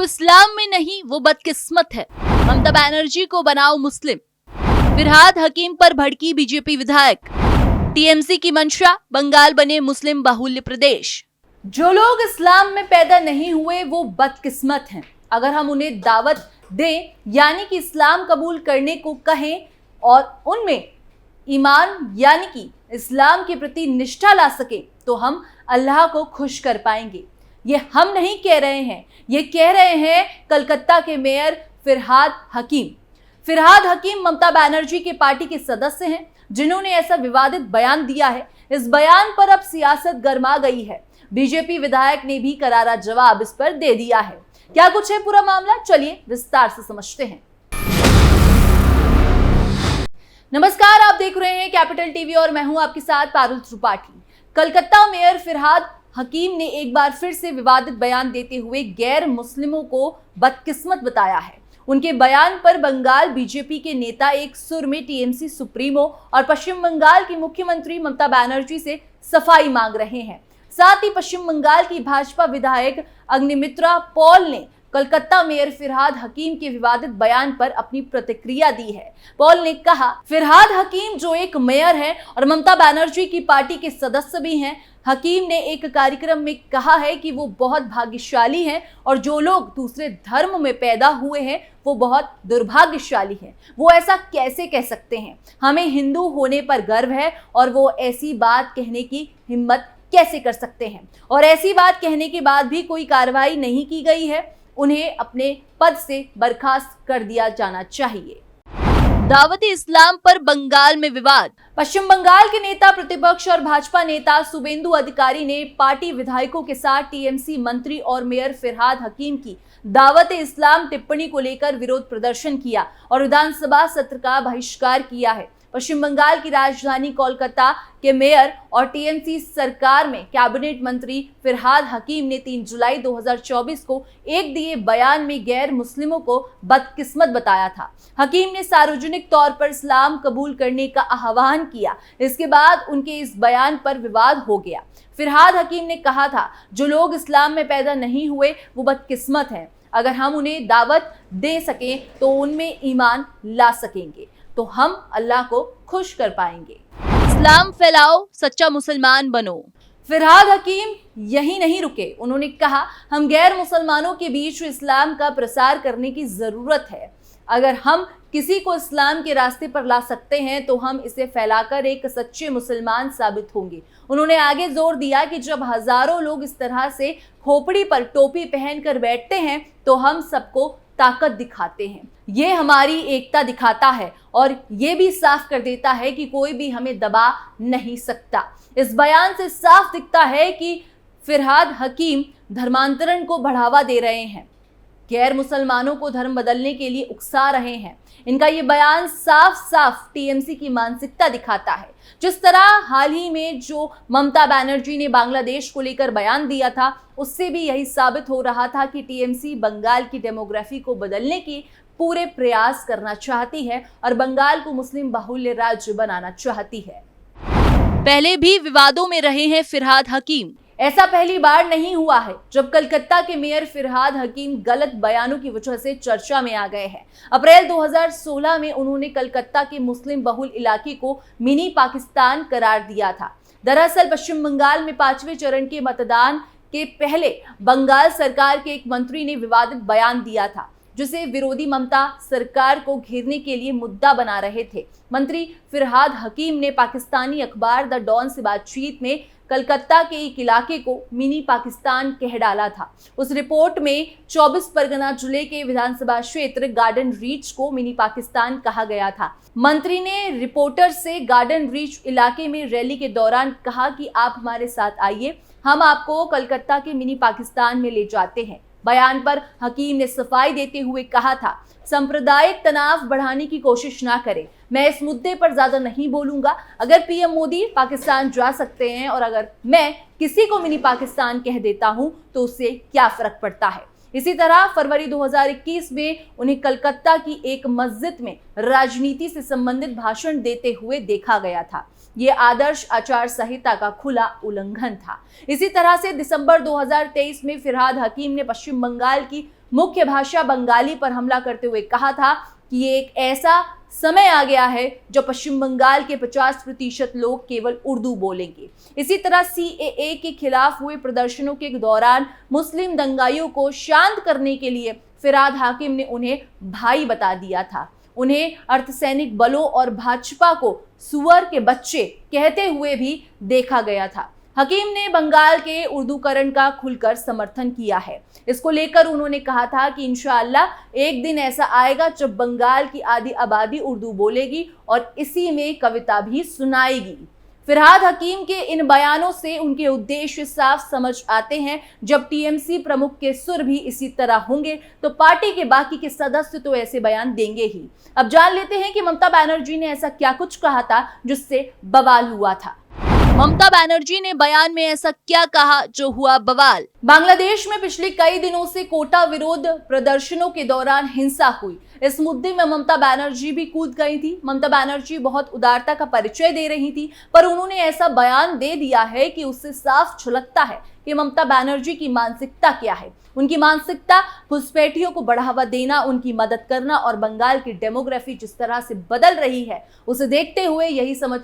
जो इस्लाम में नहीं वो बदकिस्मत है। ममता बनर्जी को बनाओ मुस्लिम। फिरहाद हकीम पर भड़की बीजेपी विधायक। टीएमसी की मंशा, बंगाल बने मुस्लिम बाहुल्य प्रदेश। जो लोग इस्लाम में पैदा नहीं हुए वो बदकिस्मत हैं। अगर हम उन्हें दावत दें, यानी कि इस्लाम कबूल करने को कहें और उनमें ईमान यानी कि इस्लाम के प्रति निष्ठा ला सके, तो हम अल्लाह को खुश कर पाएंगे। ये हम नहीं कह रहे हैं, ये कह रहे हैं कलकत्ता के मेयर फिरहाद हकीम। फिरहाद हकीम ममता बनर्जी के पार्टी के सदस्य हैं, जिन्होंने ऐसा विवादित बयान दिया है। इस बयान पर अब सियासत गर्मा गई है। बीजेपी विधायक ने भी करारा जवाब इस पर दे दिया है। क्या कुछ है पूरा मामला, चलिए विस्तार से समझते हैं। नमस्कार, आप देख रहे हैं कैपिटल टीवी और मैं हूं आपके साथ पारुल त्रिपाठी। कलकत्ता मेयर फिरहाद हकीम ने एक बार फिर से विवादित बयान देते हुए गैर मुस्लिमों को बदकिस्मत बताया है। उनके बयान पर बंगाल बीजेपी के नेता एक सुर में टीएमसी सुप्रीमो और पश्चिम बंगाल की मुख्यमंत्री ममता बनर्जी से सफाई मांग रहे हैं। साथ ही पश्चिम बंगाल की भाजपा विधायक अग्निमित्रा पॉल ने कलकत्ता मेयर फिरहाद हकीम के विवादित बयान पर अपनी प्रतिक्रिया दी है। पॉल ने कहा, फिरहाद हकीम जो एक मेयर है और ममता बनर्जी की पार्टी के सदस्य भी हैं। हकीम ने एक कार्यक्रम में कहा है कि वो बहुत भाग्यशाली हैं और जो लोग दूसरे धर्म में पैदा हुए हैं वो बहुत दुर्भाग्यशाली हैं। वो ऐसा कैसे कह सकते हैं? हमें हिंदू होने पर गर्व है और वो ऐसी बात कहने की हिम्मत कैसे कर सकते हैं? और ऐसी बात कहने के बाद भी कोई कार्रवाई नहीं की गई है। उन्हें अपने पद से बर्खास्त कर दिया जाना चाहिए। दावत इस्लाम पर बंगाल में विवाद। पश्चिम बंगाल के नेता प्रतिपक्ष और भाजपा नेता शुभेंदु अधिकारी ने पार्टी विधायकों के साथ टीएमसी मंत्री और मेयर फिरहाद हकीम की दावत इस्लाम टिप्पणी को लेकर विरोध प्रदर्शन किया और विधानसभा सत्र का बहिष्कार किया है। पश्चिम बंगाल की राजधानी कोलकाता के मेयर और टीएमसी सरकार में कैबिनेट मंत्री फिरहाद हकीम ने 3 जुलाई 2024 को एक दिए बयान में गैर मुस्लिमों को बदकिस्मत बताया था। हकीम ने सार्वजनिक तौर पर इस्लाम कबूल करने का आह्वान किया। इसके बाद उनके इस बयान पर विवाद हो गया। फिरहाद हकीम ने कहा था, जो लोग इस्लाम में पैदा नहीं हुए वो बदकिस्मत हैं। अगर हम उन्हें दावत दे सकें तो उनमें ईमान ला सकेंगे, तो हम अल्लाह को खुश कर पाएंगे। इस्लाम फैलाओ, सच्चा मुसलमान बनो। फिरहाद हकीम यही नहीं रुके। उन्होंने कहा, हम गैर मुसलमानों के बीच इस्लाम का प्रसार करने की जरूरत है। अगर हम किसी को इस्लाम के रास्ते पर ला सकते हैं तो हम इसे फैलाकर एक सच्चे मुसलमान साबित होंगे। उन्होंने आगे जोर दिया कि जब हजारों लोग इस तरह से खोपड़ी पर टोपी पहनकर बैठते हैं तो हम सबको ताकत दिखाते हैं। ये हमारी एकता दिखाता है और ये भी साफ कर देता है कि कोई भी हमें दबा नहीं सकता। इस बयान से साफ दिखता है कि फिरहाद हकीम धर्मांतरण को बढ़ावा दे रहे हैं, गैर मुसलमानों को धर्म बदलने के लिए उकसा रहे हैं। इनका ये बयान साफ साफ टीएमसी की मानसिकता दिखाता है। जिस तरह हाल ही में जो ममता बनर्जी ने बांग्लादेश को लेकर बयान दिया था, उससे भी यही साबित हो रहा था कि टीएमसी बंगाल की डेमोग्राफी को बदलने की पूरे प्रयास करना चाहती है और बंगाल को मुस्लिम बाहुल्य राज्य बनाना चाहती है। पहले भी विवादों में रहे हैं फिरहाद हकीम। ऐसा पहली बार नहीं हुआ है जब कलकत्ता के मेयर फिरहाद हकीम गलत बयानों की वजह से चर्चा में आ गए हैं। अप्रैल 2016 में उन्होंने कलकत्ता के मुस्लिम बहुल इलाके को मिनी पाकिस्तान करार दिया था। दरअसल पश्चिम बंगाल में 5वें चरण के मतदान के पहले बंगाल सरकार के एक मंत्री ने विवादित बयान दिया था, जिसे विरोधी ममता सरकार को घेरने के लिए मुद्दा बना रहे थे। मंत्री फिरहाद हकीम ने पाकिस्तानी अखबार द डॉन से बातचीत में कलकत्ता के एक इलाके को मिनी पाकिस्तान कह डाला था। उस रिपोर्ट में 24 परगना जिले के विधानसभा क्षेत्र गार्डन रीच को मिनी पाकिस्तान कहा गया था। मंत्री ने रिपोर्टर से गार्डन रीच इलाके में रैली के दौरान कहा कि आप हमारे साथ आइए, हम आपको कलकत्ता के मिनी पाकिस्तान में ले जाते हैं। बयान पर हकीम ने सफाई देते हुए कहा था, सांप्रदायिक तनाव बढ़ाने की कोशिश ना करें। मैं इस मुद्दे पर ज्यादा नहीं बोलूंगा। अगर पीएम मोदी पाकिस्तान जा सकते हैं और अगर मैं किसी को मिनी पाकिस्तान कह देता हूं तो उससे क्या फर्क पड़ता है। इसी तरह फरवरी 2021 में उन्हें कलकत्ता की एक मस्जिद में राजनीति से संबंधित भाषण देते हुए देखा गया था। ये आदर्श आचार संहिता का खुला उल्लंघन था। इसी तरह से दिसंबर 2023 में फिरहाद हकीम ने पश्चिम बंगाल की मुख्य भाषा बंगाली पर हमला करते हुए कहा था कि ये एक ऐसा समय आ गया है जब पश्चिम बंगाल के 50% लोग केवल उर्दू बोलेंगे। इसी तरह CAA के खिलाफ हुए प्रदर्शनों के दौरान मुस्लिम दंगाइयों को शांत करने के लिए फिरहाद हाकिम ने उन्हें भाई बता दिया था। उन्हें अर्धसैनिक बलों और भाजपा को सुअर के बच्चे कहते हुए भी देखा गया था। हकीम ने बंगाल के उर्दूकरण का खुलकर समर्थन किया है। इसको लेकर उन्होंने कहा था कि इंशाअल्लाह एक दिन ऐसा आएगा जब बंगाल की आधी आबादी उर्दू बोलेगी और इसी में कविता भी सुनाएगी। फिरहाद हकीम के इन बयानों से उनके उद्देश्य साफ समझ आते हैं। जब TMC प्रमुख के सुर भी इसी तरह होंगे तो पार्टी के बाकी के सदस्य तो ऐसे बयान देंगे ही। अब जान लेते हैं कि ममता बनर्जी ने ऐसा क्या कुछ कहा था जिससे बवाल हुआ था। ममता बनर्जी ने बयान में ऐसा क्या कहा जो हुआ बवाल। बांग्लादेश में पिछले कई दिनों से कोटा विरोध प्रदर्शनों के दौरान हिंसा हुई। इस मुद्दे में ममता बनर्जी भी कूद गई थी। ममता बनर्जी बहुत उदारता का परिचय दे रही थी, पर उन्होंने ऐसा बयान दे दिया है कि उससे साफ झलकता है कि ममता बनर्जी की मानसिकता क्या है। उनकी मानसिकता घुसपैठियों को बढ़ावा देना, उनकी मदद करना और बंगाल की डेमोग्राफी जिस तरह से बदल रही है उसे देखते हुए यही समझ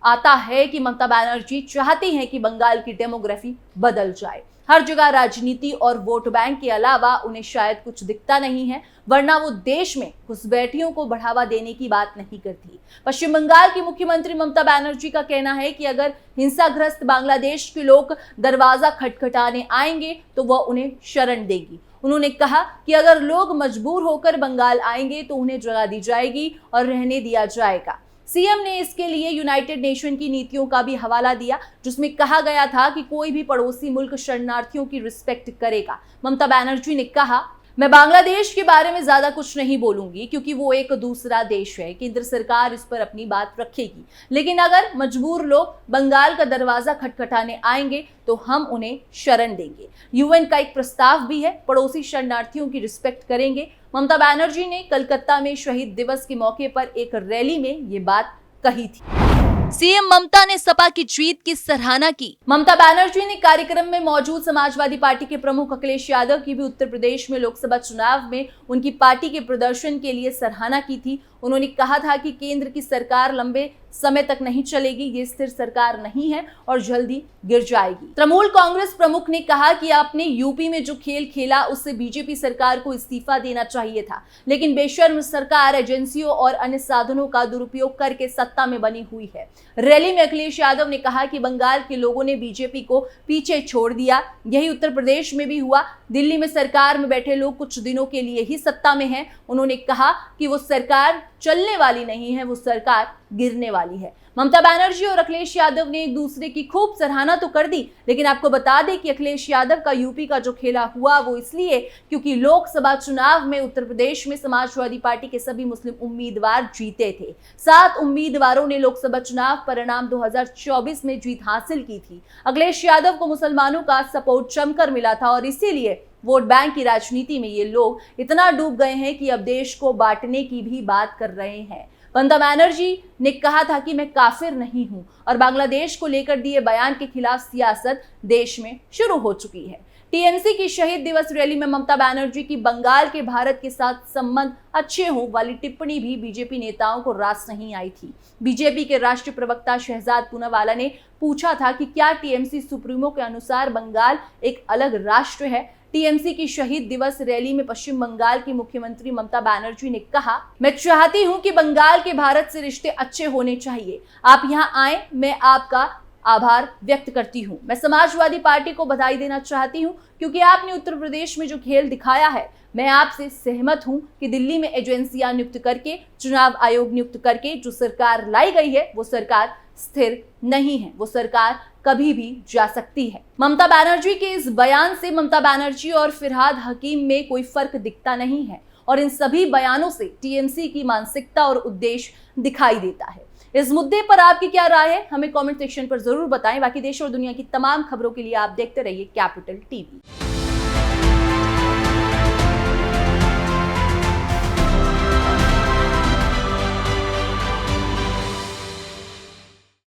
आता है कि ममता बनर्जी चाहती हैं कि बंगाल की डेमोग्राफी बदल जाए। हर जगह राजनीति और वोट बैंक के अलावा उन्हें शायद कुछ दिखता नहीं है, वरना वो देश में घुसपैठियों को बढ़ावा देने की बात नहीं करती। पश्चिम बंगाल की मुख्यमंत्री ममता बनर्जी का कहना है कि अगर हिंसाग्रस्त बांग्लादेश के लोग दरवाजा खटखटाने आएंगे तो वह उन्हें शरण देगी। उन्होंने कहा कि अगर लोग मजबूर होकर बंगाल आएंगे तो उन्हें जगह दी जाएगी और रहने दिया जाएगा। सीएम ने इसके लिए यूनाइटेड नेशन की नीतियों का भी हवाला दिया, जिसमें कहा गया था कि कोई भी पड़ोसी मुल्क शरणार्थियों की रिस्पेक्ट करेगा। ममता बनर्जी ने कहा, मैं बांग्लादेश के बारे में ज्यादा कुछ नहीं बोलूंगी क्योंकि वो एक दूसरा देश है। केंद्र सरकार इस पर अपनी बात रखेगी, लेकिन अगर मजबूर लोग बंगाल का दरवाजा खटखटाने आएंगे तो हम उन्हें शरण देंगे। UN का एक प्रस्ताव भी है, पड़ोसी शरणार्थियों की रिस्पेक्ट करेंगे। ममता बनर्जी ने कलकत्ता में शहीद दिवस के मौके पर एक रैली में ये बात कही थी। सीएम ममता ने सपा की जीत की सराहना की। ममता बनर्जी ने कार्यक्रम में मौजूद समाजवादी पार्टी के प्रमुख अखिलेश यादव की भी उत्तर प्रदेश में लोकसभा चुनाव में उनकी पार्टी के प्रदर्शन के लिए सराहना की थी। उन्होंने कहा था कि केंद्र की सरकार लंबे समय तक नहीं चलेगी, ये स्थिर सरकार नहीं है और जल्दी गिर जाएगी। तृणमूल कांग्रेस प्रमुख ने कहा कि आपने यूपी में जो खेल खेला उससे बीजेपी सरकार को इस्तीफा देना चाहिए था, लेकिन बेशर्म सरकार एजेंसियों और अन्य साधनों का दुरुपयोग करके सत्ता में बनी हुई है। रैली में अखिलेश यादव ने कहा कि बंगाल के लोगों ने बीजेपी को पीछे छोड़ दिया, यही उत्तर प्रदेश में भी हुआ। दिल्ली में सरकार में बैठे लोग कुछ दिनों के लिए ही सत्ता में हैं। उन्होंने कहा कि वो सरकार चलने वाली नहीं है, वो सरकार गिरने वाली है। ममता बनर्जी और अखिलेश यादव ने एक दूसरे की खूब सराहना तो कर दी, लेकिन आपको बता दें कि अखिलेश यादव का यूपी का जो खेला हुआ वो इसलिए क्योंकि लोकसभा चुनाव में उत्तर प्रदेश में समाजवादी पार्टी के सभी मुस्लिम उम्मीदवार जीते थे। 7 उम्मीदवारों ने लोकसभा चुनाव परिणाम 2024 में जीत हासिल की थी। अखिलेश यादव को मुसलमानों का सपोर्ट जमकर मिला था और इसीलिए वोट बैंक की राजनीति में ये लोग इतना डूब गए हैं कि अब देश को बांटने की भी बात कर रहे हैं। ममता बनर्जी ने कहा था कि मैं काफिर नहीं हूं और बांग्लादेश को लेकर दिए बयान के खिलाफ सियासत देश में शुरू हो चुकी है। टीएमसी की शहीद दिवस रैली में ममता बनर्जी की बंगाल के भारत के साथ संबंध अच्छे हों वाली टिप्पणी भी बीजेपी नेताओं को रास नहीं आई थी। बीजेपी के राष्ट्रीय प्रवक्ता शहजाद पूनावाला ने पूछा था कि क्या टीएमसी सुप्रीमो के अनुसार बंगाल एक अलग राष्ट्र है। टीएमसी की शहीद दिवस रैली में पश्चिम बंगाल की मुख्यमंत्री ममता बनर्जी ने कहा, मैं चाहती हूं कि बंगाल के भारत से रिश्ते अच्छे होने चाहिए। आप यहां आए, मैं आपका आभार व्यक्त करती हूं। मैं समाजवादी पार्टी को बधाई देना चाहती हूं क्योंकि आपने उत्तर प्रदेश में जो खेल दिखाया है। मैं आपसे सहमत हूं कि दिल्ली में एजेंसियां नियुक्त करके, चुनाव आयोग नियुक्त करके जो सरकार लाई गई है वो सरकार स्थिर नहीं है, वो सरकार कभी भी जा सकती है। ममता बनर्जी के इस बयान से ममता बनर्जी और फिरहाद हकीम में कोई फर्क दिखता नहीं है और इन सभी बयानों से टीएमसी की मानसिकता और उद्देश्य दिखाई देता है। इस मुद्दे पर आपकी क्या राय है, हमें कमेंट सेक्शन पर जरूर बताएं। बाकी देश और दुनिया की तमाम खबरों के लिए आप देखते रहिए कैपिटल टीवी।